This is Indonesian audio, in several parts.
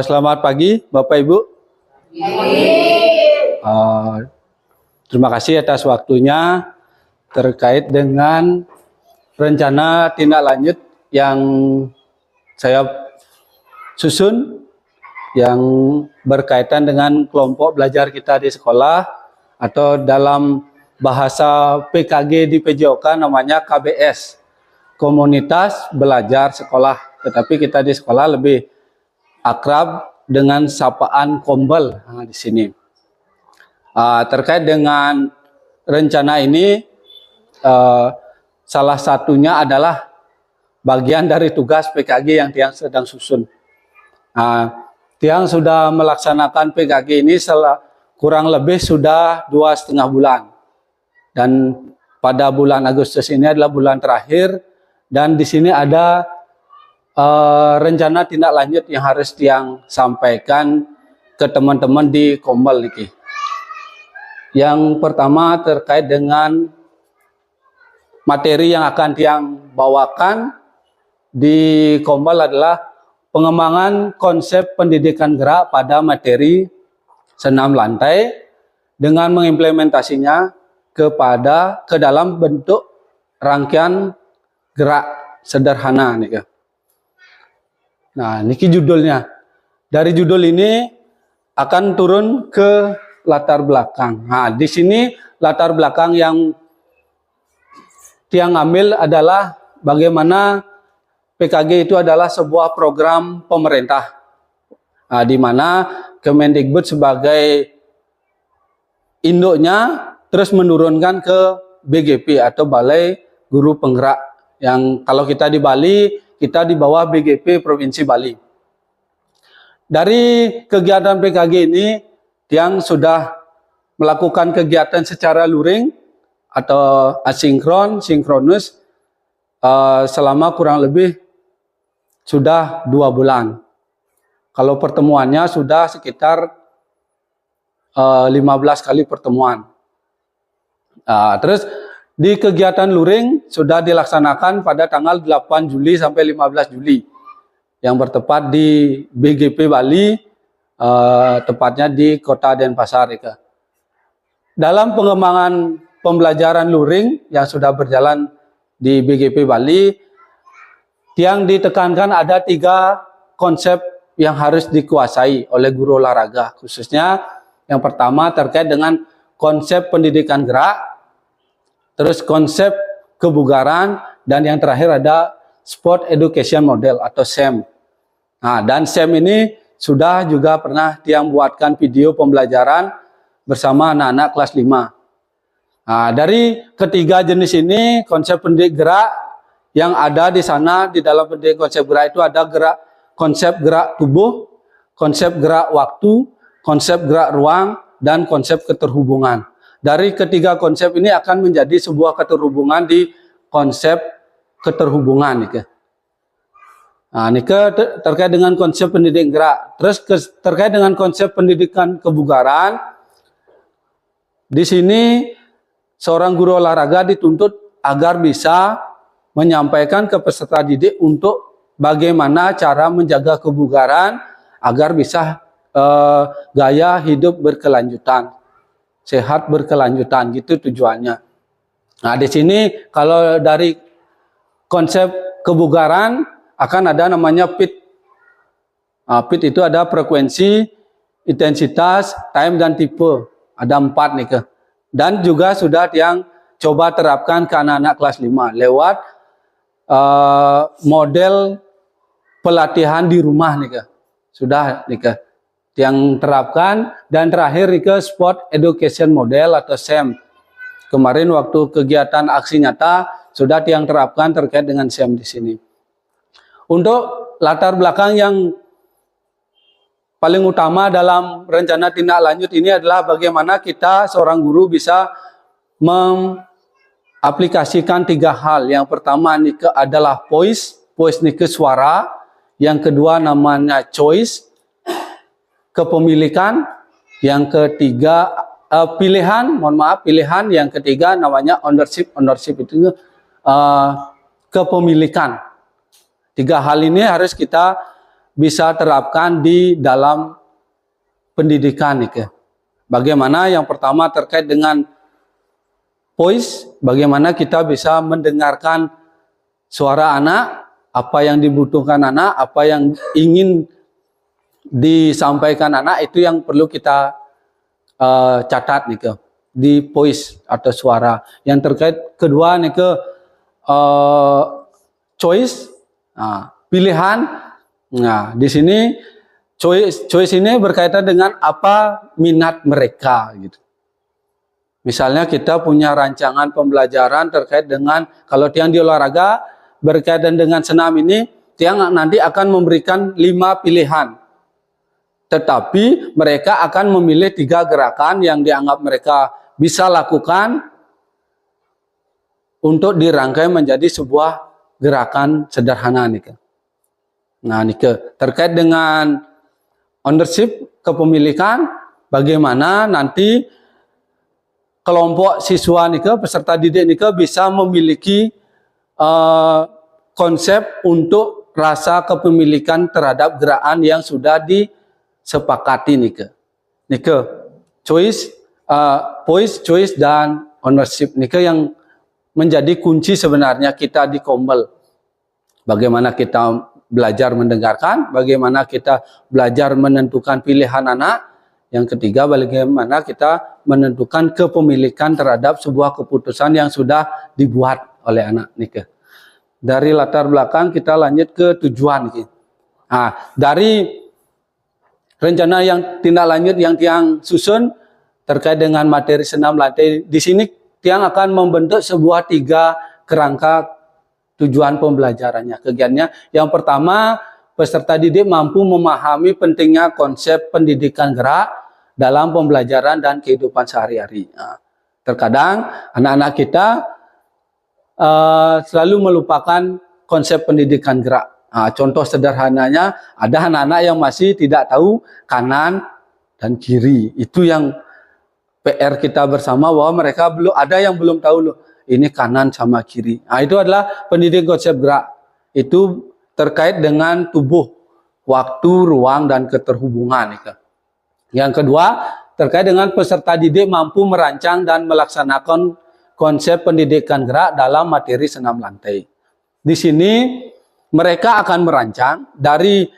Selamat pagi Bapak Ibu. Terima kasih atas waktunya terkait dengan rencana tindak lanjut yang saya susun yang berkaitan dengan kelompok belajar kita di sekolah, atau dalam bahasa PKG di PJOK namanya KBS, Komunitas Belajar Sekolah. Tetapi kita di sekolah lebih akrab dengan sapaan Kombel di sini. Terkait dengan rencana ini, salah satunya adalah bagian dari tugas PKG yang Tiang sedang susun. Tiang sudah melaksanakan PKG ini kurang lebih sudah 2,5 bulan. Dan pada bulan Agustus ini adalah bulan terakhir, dan di sini ada rencana tindak lanjut yang harus Tiang sampaikan ke teman-teman di Kombel niki. Yang pertama terkait dengan materi yang akan Tiang bawakan di Kombel adalah pengembangan konsep pendidikan gerak pada materi senam lantai dengan mengimplementasinya ke dalam bentuk rangkaian gerak sederhana nih. Nah, niki judulnya. Dari judul ini akan turun ke latar belakang. Nah, di sini latar belakang yang Tiang ambil adalah bagaimana PKG itu adalah sebuah program pemerintah, di mana Kemendikbud sebagai induknya terus menurunkan ke BGP atau Balai Guru Penggerak, yang kalau kita di Bali, kita di bawah BGP Provinsi Bali. Dari kegiatan PKG ini, Tiang sudah melakukan kegiatan secara luring atau asinkron, sinkronus selama kurang lebih sudah 2 bulan. Kalau pertemuannya sudah sekitar 15 kali pertemuan. Terus di kegiatan luring sudah dilaksanakan pada tanggal 8 Juli sampai 15 Juli yang bertepat di BGP Bali, tepatnya di Kota Denpasar. Dalam pengembangan pembelajaran luring yang sudah berjalan di BGP Bali, Tiang ditekankan ada 3 konsep yang harus dikuasai oleh guru olahraga. Khususnya yang pertama terkait dengan konsep pendidikan gerak, terus konsep kebugaran, dan yang terakhir ada Sport Education Model atau SEM. Nah, dan SEM ini sudah juga pernah Tiang buatkan video pembelajaran bersama anak-anak kelas 5. Nah, dari ketiga jenis ini, konsep pendidik gerak yang ada di sana, di dalam pendidik konsep gerak itu ada konsep gerak tubuh, konsep gerak waktu, konsep gerak ruang, dan konsep keterhubungan. Dari ketiga konsep ini akan menjadi sebuah keterhubungan di konsep keterhubungan. Nah, ini terkait dengan konsep pendidik gerak. Terus terkait dengan konsep pendidikan kebugaran, di sini seorang guru olahraga dituntut agar bisa menyampaikan ke peserta didik untuk bagaimana cara menjaga kebugaran agar bisa gaya hidup berkelanjutan, sehat berkelanjutan, gitu tujuannya. Nah, di sini kalau dari konsep kebugaran akan ada namanya PIT. PIT itu ada frekuensi, intensitas, time, dan tipe. Ada 4 nih. Dan juga sudah yang coba terapkan ke anak-anak kelas 5 lewat model pelatihan di rumah nih. Sudah nih yang terapkan. Dan terakhir nih Sport Education Model atau SEM. Kemarin waktu kegiatan aksi nyata sudah yang terapkan terkait dengan SEM di sini. Untuk latar belakang yang paling utama dalam rencana tindak lanjut ini adalah bagaimana kita seorang guru bisa aplikasikan 3 hal. Yang pertama adalah voice nih suara. Yang kedua namanya choice, kepemilikan. Yang ketiga pilihan. Yang ketiga namanya ownership itu kepemilikan. 3 hal ini harus kita bisa terapkan di dalam pendidikan nih ke. Bagaimana yang pertama terkait dengan voice, bagaimana kita bisa mendengarkan suara anak, apa yang dibutuhkan anak, apa yang ingin disampaikan anak, itu yang perlu kita catat nih ke di voice atau suara. Yang terkait kedua nih ke choice, pilihan. Nah, di sini choice ini berkaitan dengan apa minat mereka gitu. Misalnya kita punya rancangan pembelajaran terkait dengan kalau tiang di olahraga berkaitan dengan senam ini, tiang nanti akan memberikan 5 pilihan. Tetapi mereka akan memilih 3 gerakan yang dianggap mereka bisa lakukan untuk dirangkai menjadi sebuah gerakan sederhana nih. Nah, nih terkait dengan ownership, kepemilikan, bagaimana nanti kelompok siswa nih peserta didik nih bisa memiliki konsep untuk rasa kepemilikan terhadap gerakan yang sudah disepakati nih choice, voice, choice, dan ownership nih yang menjadi kunci sebenarnya kita di Kombel. Bagaimana kita belajar mendengarkan, bagaimana kita belajar menentukan pilihan anak. Yang ketiga, bagaimana kita menentukan kepemilikan terhadap sebuah keputusan yang sudah dibuat oleh anak nih. Dari latar belakang kita lanjut ke tujuan nih. Nah, dari rencana yang tindak lanjut yang tiang susun terkait dengan materi senam lantai, di sini tiang akan membentuk sebuah 3 kerangka tujuan pembelajarannya. Kegiatannya yang pertama, peserta didik mampu memahami pentingnya konsep pendidikan gerak dalam pembelajaran dan kehidupan sehari-hari. Nah, terkadang anak-anak kita selalu melupakan konsep pendidikan gerak. Nah, contoh sederhananya, ada anak-anak yang masih tidak tahu kanan dan kiri. Itu yang PR kita bersama, bahwa mereka belum ada yang belum tahu loh, ini kanan sama kiri. Nah, itu adalah pendidikan konsep gerak. Itu terkait dengan tubuh, waktu, ruang, dan keterhubungan. Yang kedua, terkait dengan peserta didik mampu merancang dan melaksanakan konsep pendidikan gerak dalam materi senam lantai. Di sini mereka akan merancang dari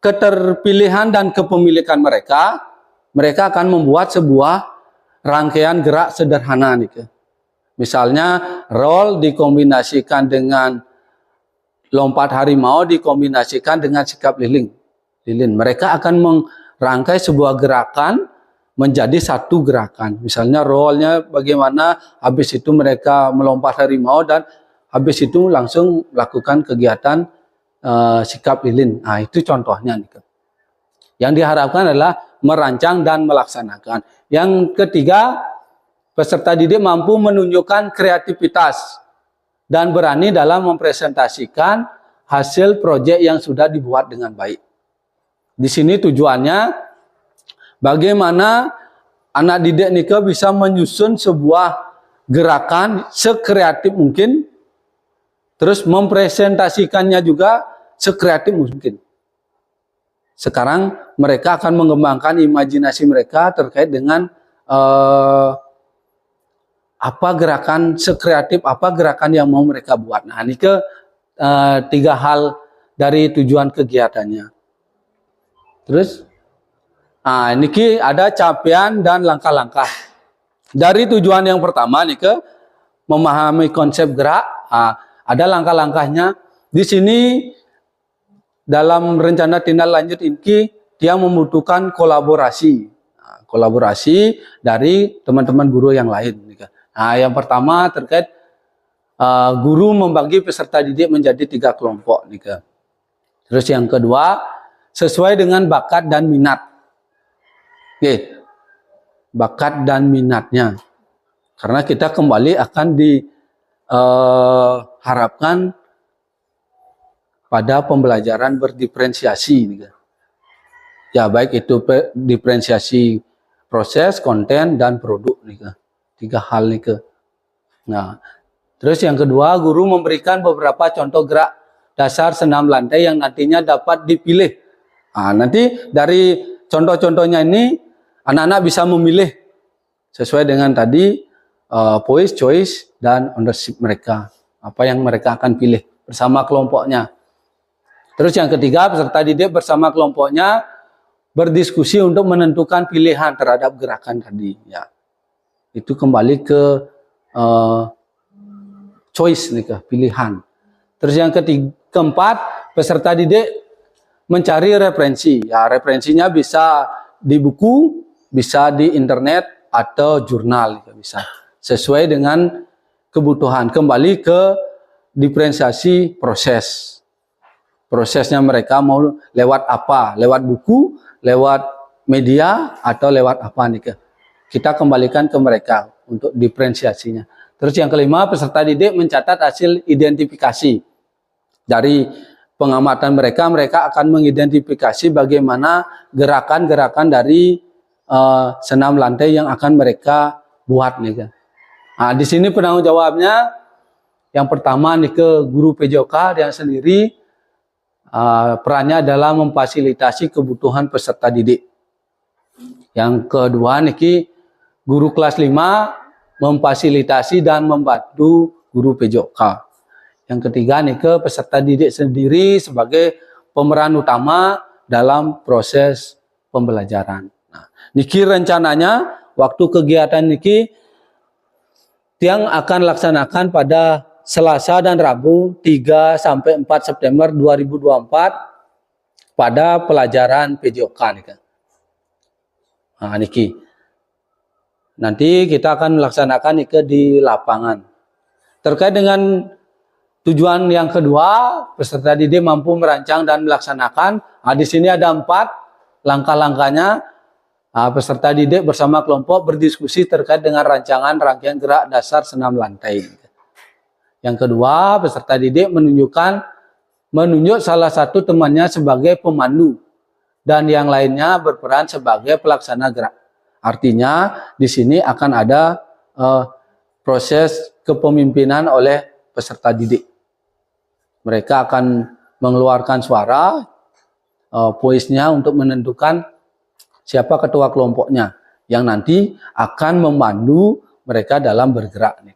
keterpilihan dan kepemilikan mereka. Mereka akan membuat sebuah rangkaian gerak sederhana nih. Misalnya roll dikombinasikan dengan lompat harimau, dikombinasikan dengan sikap lilin. Mereka akan merangkai sebuah gerakan menjadi satu gerakan. Misalnya rollnya bagaimana, habis itu mereka melompat harimau, dan habis itu langsung melakukan kegiatan sikap lilin. Nah, itu contohnya nih. Yang diharapkan adalah merancang dan melaksanakan. Yang ketiga, peserta didik mampu menunjukkan kreativitas dan berani dalam mempresentasikan hasil proyek yang sudah dibuat dengan baik. Di sini tujuannya bagaimana anak didik nika bisa menyusun sebuah gerakan sekreatif mungkin, terus mempresentasikannya juga sekreatif mungkin. Sekarang mereka akan mengembangkan imajinasi mereka terkait dengan apa gerakan sekreatif, apa gerakan yang mau mereka buat. Nah, ini ke 3 hal dari tujuan kegiatannya. Terus, nah, ini ada capaian dan langkah-langkah. Dari tujuan yang pertama nih ke memahami konsep gerak, ada langkah-langkahnya. Di sini dalam rencana tindak lanjut ini dia membutuhkan kolaborasi. Kolaborasi dari teman-teman guru yang lain. Nah, yang pertama terkait guru membagi peserta didik menjadi 3 kelompok. Terus yang kedua, sesuai dengan bakat dan minat. Oke, bakat dan minatnya. Karena kita kembali akan diharapkan pada pembelajaran berdiferensiasi. Ya, baik itu diferensiasi proses, konten, dan produk. 3 hal nih. Nah, terus yang kedua, guru memberikan beberapa contoh gerak dasar senam lantai yang nantinya dapat dipilih Nanti dari contoh-contohnya ini anak-anak bisa memilih sesuai dengan tadi voice, choice, dan ownership mereka. Apa yang mereka akan pilih bersama kelompoknya. Terus yang ketiga, peserta didik bersama kelompoknya berdiskusi untuk menentukan pilihan terhadap gerakan tadi. Ya, itu kembali ke choice nih, ke pilihan. Terus yang keempat, peserta didik mencari referensi. Ya, referensinya bisa di buku, bisa di internet atau jurnal, bisa sesuai dengan kebutuhan. Kembali ke diferensiasi proses. Prosesnya mereka mau lewat apa? Lewat buku, lewat media, atau lewat apa nih? Kita kembalikan ke mereka untuk diferensiasinya. Terus yang kelima, peserta didik mencatat hasil identifikasi. Dari pengamatan mereka, mereka akan mengidentifikasi bagaimana gerakan-gerakan dari senam lantai yang akan mereka buat nih. Nah, di sini penanggung jawabnya yang pertama nih ke guru PJOK yang sendiri. Perannya adalah memfasilitasi kebutuhan peserta didik. Yang kedua niki guru kelas 5 memfasilitasi dan membantu guru PJOK. Yang ketiga niki peserta didik sendiri sebagai pemeran utama dalam proses pembelajaran. Nah, niki rencananya waktu kegiatan niki yang akan laksanakan pada Selasa dan Rabu 3 sampai 4 September 2024 pada pelajaran PJOK nih kan. Nah, niki. Nanti kita akan melaksanakan niki di lapangan. Terkait dengan tujuan yang kedua, peserta didik mampu merancang dan melaksanakan. Nah, di sini ada 4 langkah-langkahnya. Nah, peserta didik bersama kelompok berdiskusi terkait dengan rancangan rangkaian gerak dasar senam lantai. Yang kedua, peserta didik menunjuk salah satu temannya sebagai pemandu dan yang lainnya berperan sebagai pelaksana gerak. Artinya di sini akan ada proses kepemimpinan oleh peserta didik. Mereka akan mengeluarkan suara voice-nya untuk menentukan siapa ketua kelompoknya yang nanti akan memandu mereka dalam bergerak.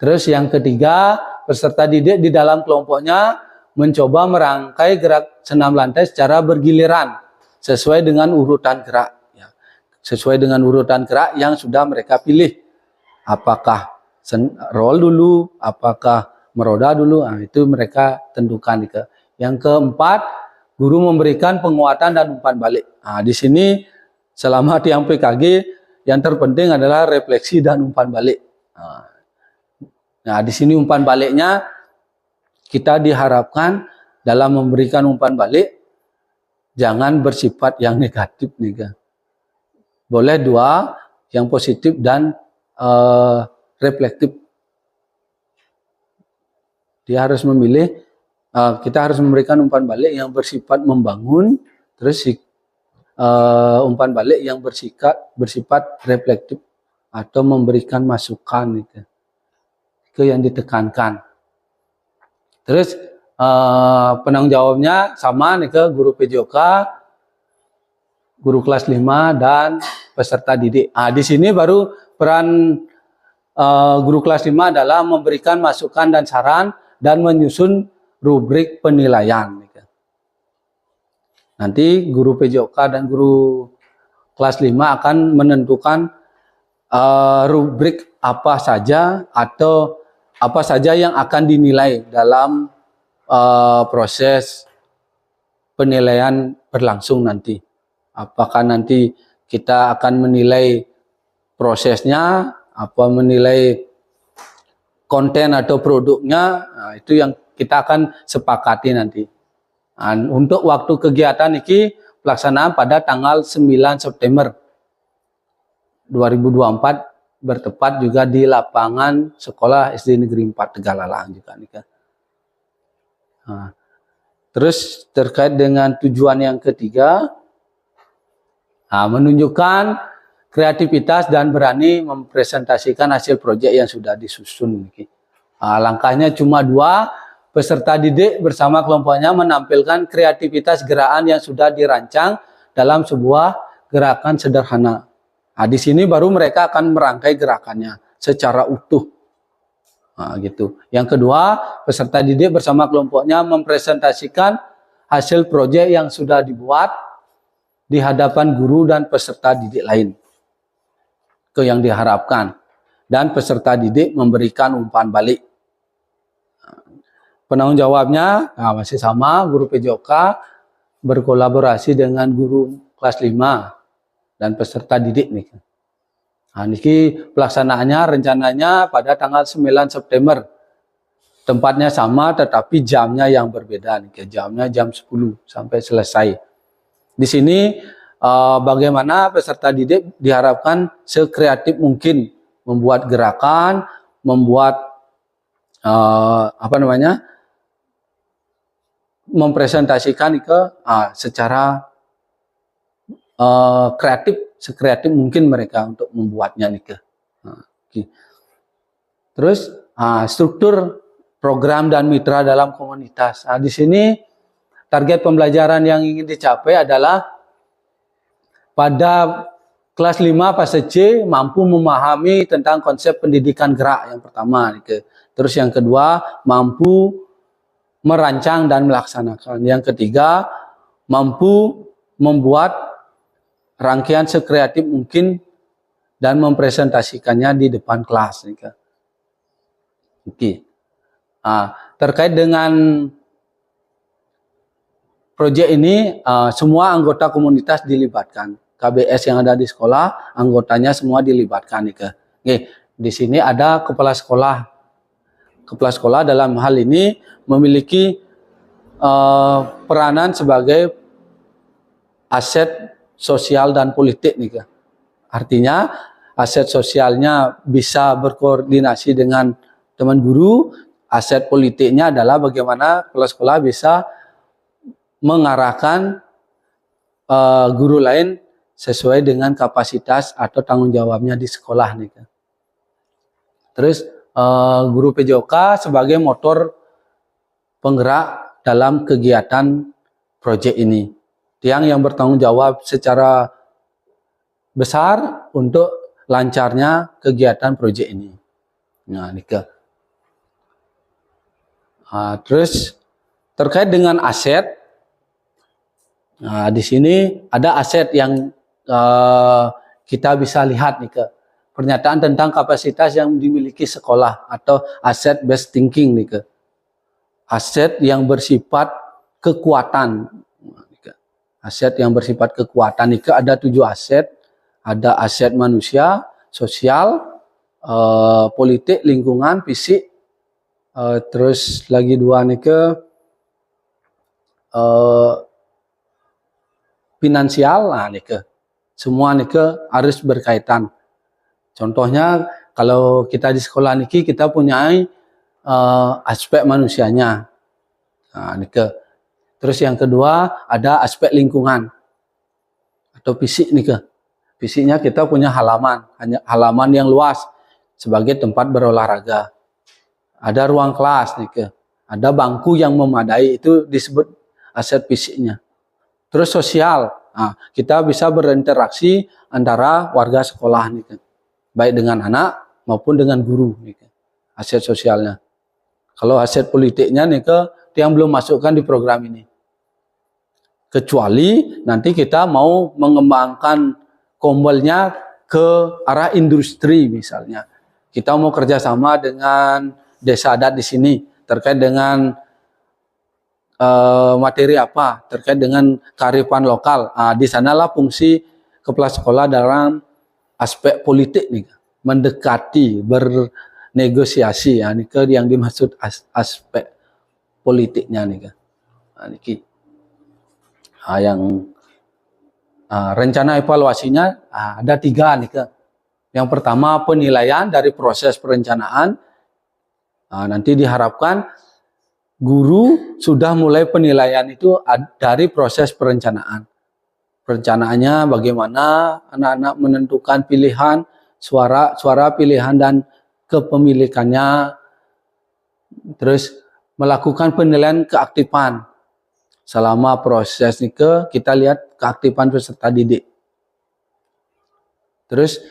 Terus yang ketiga, peserta didik di dalam kelompoknya mencoba merangkai gerak senam lantai secara bergiliran sesuai dengan urutan gerak. Ya. Sesuai dengan urutan gerak yang sudah mereka pilih. Apakah roll dulu, apakah meroda dulu, nah, itu mereka tentukan. Yang keempat, guru memberikan penguatan dan umpan balik. Nah, di sini selama tiang PKG yang terpenting adalah refleksi dan umpan balik. Nah, di sini umpan baliknya kita diharapkan dalam memberikan umpan balik jangan bersifat yang negatif nih kan. Boleh 2 yang positif dan reflektif. Dia harus memilih, kita harus memberikan umpan balik yang bersifat membangun, terus umpan balik yang bersifat reflektif atau memberikan masukan gitu. Itu yang ditekankan. Terus penanggung jawabnya sama nih ke guru PJOK, guru kelas 5 dan peserta didik. Nah, di sini baru peran guru kelas 5 adalah memberikan masukan dan saran dan menyusun rubrik penilaian. Nanti guru PJOK dan guru kelas 5 akan menentukan rubrik apa saja atau apa saja yang akan dinilai dalam proses penilaian berlangsung nanti. Apakah nanti kita akan menilai prosesnya, apa menilai konten atau produknya, nah, itu yang kita akan sepakati nanti. Nah, untuk waktu kegiatan ini pelaksanaan pada tanggal 9 September 2024 bertepat juga di lapangan Sekolah SD Negeri 4 Tegalalang juga nih kan. Nah, terus terkait dengan tujuan yang ketiga, menunjukkan kreativitas dan berani mempresentasikan hasil proyek yang sudah disusun. Langkahnya cuma 2, peserta didik bersama kelompoknya menampilkan kreativitas gerakan yang sudah dirancang dalam sebuah gerakan sederhana. Nah, di sini baru mereka akan merangkai gerakannya secara utuh. Nah, gitu. Yang kedua, peserta didik bersama kelompoknya mempresentasikan hasil proyek yang sudah dibuat di hadapan guru dan peserta didik lain ke yang diharapkan, dan peserta didik memberikan umpan balik. Penanggung jawabnya masih sama, guru PJOK berkolaborasi dengan guru kelas 5 dan peserta didik nih. Nah, niki pelaksanaannya rencananya pada tanggal 9 September. Tempatnya sama tetapi jamnya yang berbeda nih. Jamnya jam 10 sampai selesai. Di sini bagaimana peserta didik diharapkan sekreatif mungkin membuat gerakan, membuat mempresentasikan ke secara kreatif, sekreatif mungkin mereka untuk membuatnya nih ke. Terus struktur program dan mitra dalam komunitas. Di sini target pembelajaran yang ingin dicapai adalah pada kelas 5 fase C mampu memahami tentang konsep pendidikan gerak yang pertama. Terus yang kedua mampu merancang dan melaksanakan. Yang ketiga mampu membuat rangkaian sekreatif mungkin dan mempresentasikannya di depan kelas. Oke. Terkait dengan proyek ini semua anggota komunitas dilibatkan. KBS yang ada di sekolah, anggotanya semua dilibatkan. Di sini ada kepala sekolah. Kepala sekolah dalam hal ini memiliki peranan sebagai aset sosial dan politik. Artinya aset sosialnya bisa berkoordinasi dengan teman guru, aset politiknya adalah bagaimana kepala sekolah bisa mengarahkan guru lain sesuai dengan kapasitas atau tanggung jawabnya di sekolah. Terus guru PJOK sebagai motor penggerak dalam kegiatan proyek ini. Yang bertanggung jawab secara besar untuk lancarnya kegiatan proyek ini. Terus terkait dengan aset, di sini ada aset yang kita bisa lihat pernyataan tentang kapasitas yang dimiliki sekolah atau aset based thinking aset yang bersifat kekuatan. Aset yang bersifat kekuatan ada 7 aset. Ada aset manusia, sosial, politik, lingkungan, fisik. Terus lagi 2 finansial. Semua harus berkaitan. Contohnya kalau kita di sekolah kita punya aspek manusianya. Terus yang kedua ada aspek lingkungan atau fisik Fisiknya kita punya halaman yang luas sebagai tempat berolahraga. Ada ruang kelas ada bangku yang memadai, itu disebut aset fisiknya. Terus sosial, kita bisa berinteraksi antara warga sekolah baik dengan anak maupun dengan guru aset sosialnya. Kalau aset politiknya yang belum masukkan di program ini. Kecuali nanti kita mau mengembangkan kombolnya ke arah industri misalnya. Kita mau kerjasama dengan desa adat di sini terkait dengan materi apa, terkait dengan kearifan lokal. Di sanalah fungsi kepala sekolah dalam aspek politik mendekati, bernegosiasi. Yang dimaksud aspek politiknya yang rencana evaluasinya ada 3 Yang pertama penilaian dari proses perencanaan. Nanti diharapkan guru sudah mulai penilaian itu dari proses perencanaan. Perencanaannya bagaimana anak-anak menentukan pilihan, suara pilihan dan kepemilikannya. Terus melakukan penilaian keaktifan. Selama proses nike kita lihat keaktifan peserta didik. Terus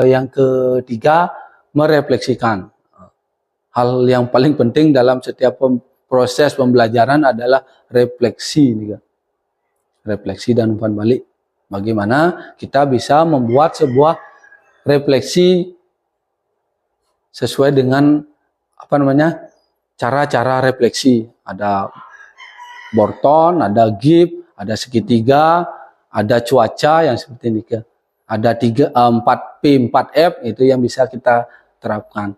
yang ketiga, merefleksikan. Hal yang paling penting dalam setiap proses pembelajaran adalah refleksi. Refleksi dan umpan balik. Bagaimana kita bisa membuat sebuah refleksi sesuai dengan cara-cara refleksi. Ada Borton, ada Gibbs, ada segitiga, ada cuaca yang seperti ini. Ada 4P, 4F itu yang bisa kita terapkan.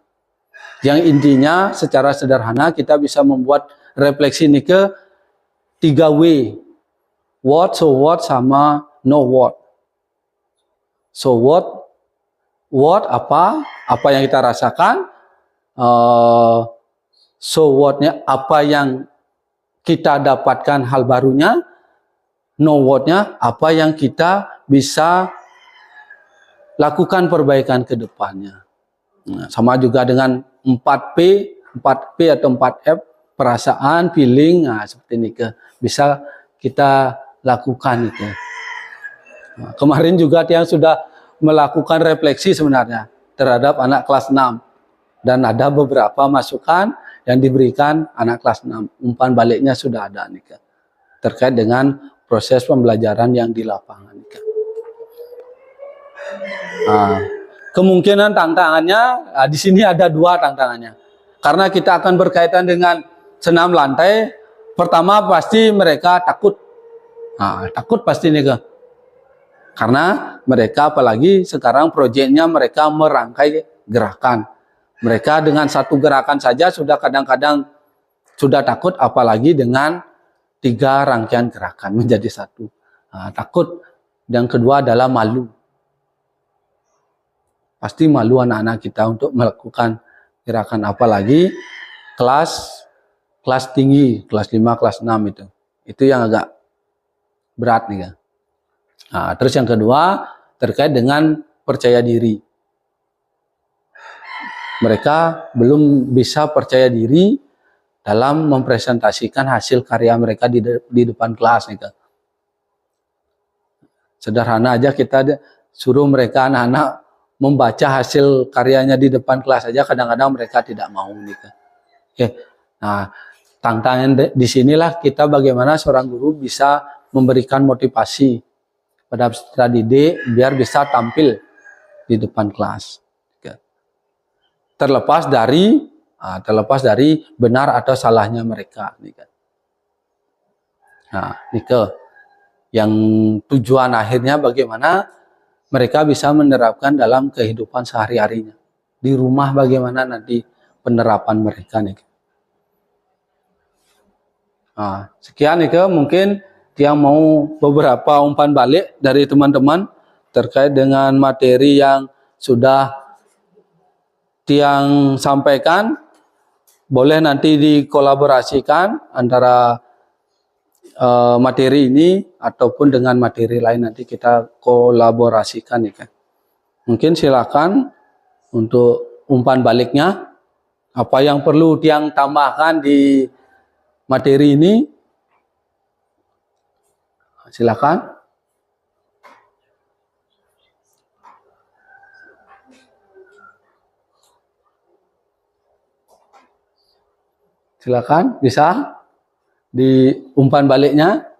Yang intinya secara sederhana kita bisa membuat refleksi ini ke 3W. What, so what, sama no what. So what apa yang kita rasakan. So what-nya apa yang kita dapatkan hal barunya. No what-nya apa yang kita bisa lakukan perbaikan ke depannya. Nah, sama juga dengan 4P atau 4F, perasaan, feeling, nah seperti ini bisa kita lakukan itu. Nah, kemarin juga yang sudah melakukan refleksi sebenarnya terhadap anak kelas 6 dan ada beberapa masukan yang diberikan anak kelas 6. Umpan baliknya sudah ada nih terkait dengan proses pembelajaran yang di lapangan. Nah, kemungkinan tantangannya di sini ada 2 tantangannya. Karena kita akan berkaitan dengan senam lantai, pertama pasti mereka takut. Nah, takut pasti nih karena mereka apalagi sekarang proyeknya mereka merangkai gerakan. Mereka dengan satu gerakan saja sudah kadang-kadang sudah takut, apalagi dengan 3 rangkaian gerakan menjadi satu. Nah, takut. Yang kedua adalah malu. Pasti malu anak-anak kita untuk melakukan gerakan, apalagi kelas tinggi, kelas 5, kelas 6 itu. Itu yang agak berat nih kan. Nah, terus yang kedua terkait dengan percaya diri. Mereka belum bisa percaya diri dalam mempresentasikan hasil karya mereka di depan kelas nih kan. Sederhana aja kita suruh mereka anak-anak membaca hasil karyanya di depan kelas saja, kadang-kadang mereka tidak mau nih kan. Oke. Nah, tantangan di sinilah kita bagaimana seorang guru bisa memberikan motivasi pada peserta didik biar bisa tampil di depan kelas. Terlepas dari benar atau salahnya mereka. Nah, yang tujuan akhirnya bagaimana mereka bisa menerapkan dalam kehidupan sehari-harinya. Di rumah bagaimana nanti penerapan mereka nih. Nah, sekian nih mungkin yang mau beberapa umpan balik dari teman-teman terkait dengan materi yang sudah Tiang sampaikan. Boleh nanti dikolaborasikan antara materi ini ataupun dengan materi lain, nanti kita kolaborasikan nih kan. Mungkin silakan untuk umpan baliknya, apa yang perlu Tiang tambahkan di materi ini, silakan. Silakan, bisa di umpan baliknya.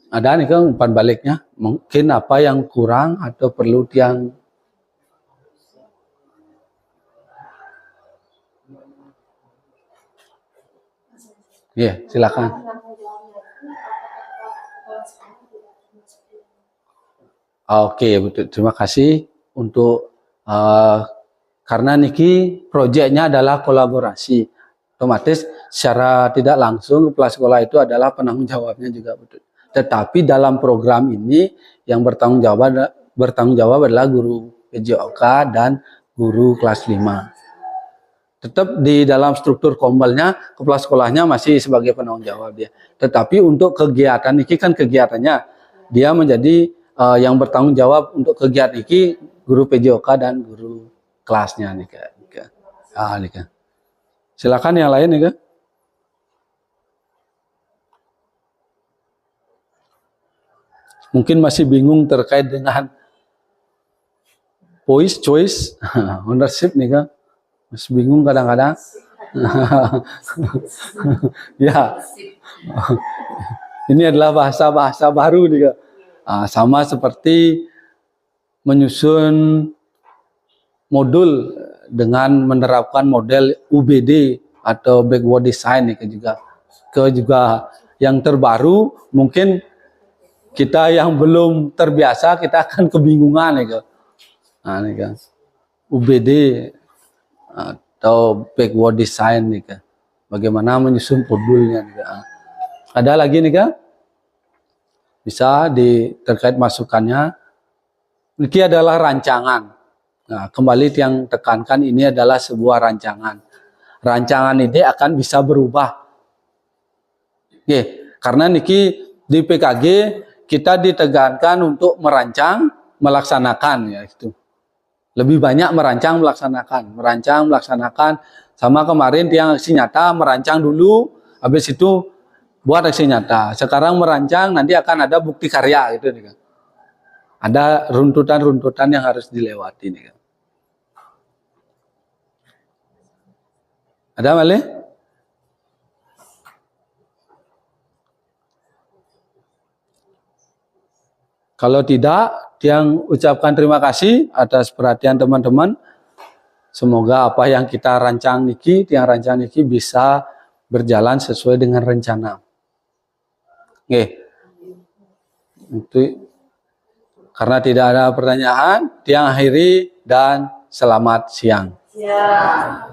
Ada nih kan umpan baliknya. Mungkin apa yang kurang atau perlu Tiang. Ya, silakan. Oke, betul. Terima kasih untuk karena Niki proyeknya adalah kolaborasi. Otomatis secara tidak langsung kepala sekolah itu adalah penanggung jawabnya juga, betul. Tetapi dalam program ini yang bertanggung jawab adalah guru PJOK dan guru kelas 5. Tetap di dalam struktur kombelnya kepala sekolahnya masih sebagai penanggung jawab dia. Tetapi untuk kegiatan Niki kan kegiatannya dia menjadi yang bertanggung jawab untuk kegiatan ini guru PJOK dan guru kelasnya nih Kak. Nih Kak. Silakan yang lain nih Kak. Mungkin masih bingung terkait dengan voice choice ownership nih Kak. Masih bingung kadang-kadang. Ya. Ini adalah bahasa-bahasa baru nih Kak. Sama seperti menyusun modul dengan menerapkan model UBD atau backward design nih juga yang terbaru mungkin kita yang belum terbiasa kita akan kebingungan nih Kak. Nih Kak. UBD atau backward design nih Kak. Bagaimana menyusun modulnya nih Kak. Ada lagi nih Kak? Bisa terkait masukannya. Ini adalah rancangan. Nah, kembali yang tekankan ini adalah sebuah rancangan. Rancangan ini akan bisa berubah. Oke, karena niki di PKG kita ditekankan untuk merancang, melaksanakan ya itu. Lebih banyak merancang, melaksanakan. Sama kemarin yang aksi nyata merancang dulu, habis itu buat aksi nyata. Sekarang merancang, nanti akan ada bukti karya gitu nih kan. Ada runtutan-runtutan yang harus dilewati nih kan. Ada Mali? Kalau tidak, yang ucapkan terima kasih atas perhatian teman-teman. Semoga apa yang kita rancang niki, bisa berjalan sesuai dengan rencana. Oke. Karena tidak ada pertanyaan, tiang akhiri dan selamat siang. Ya.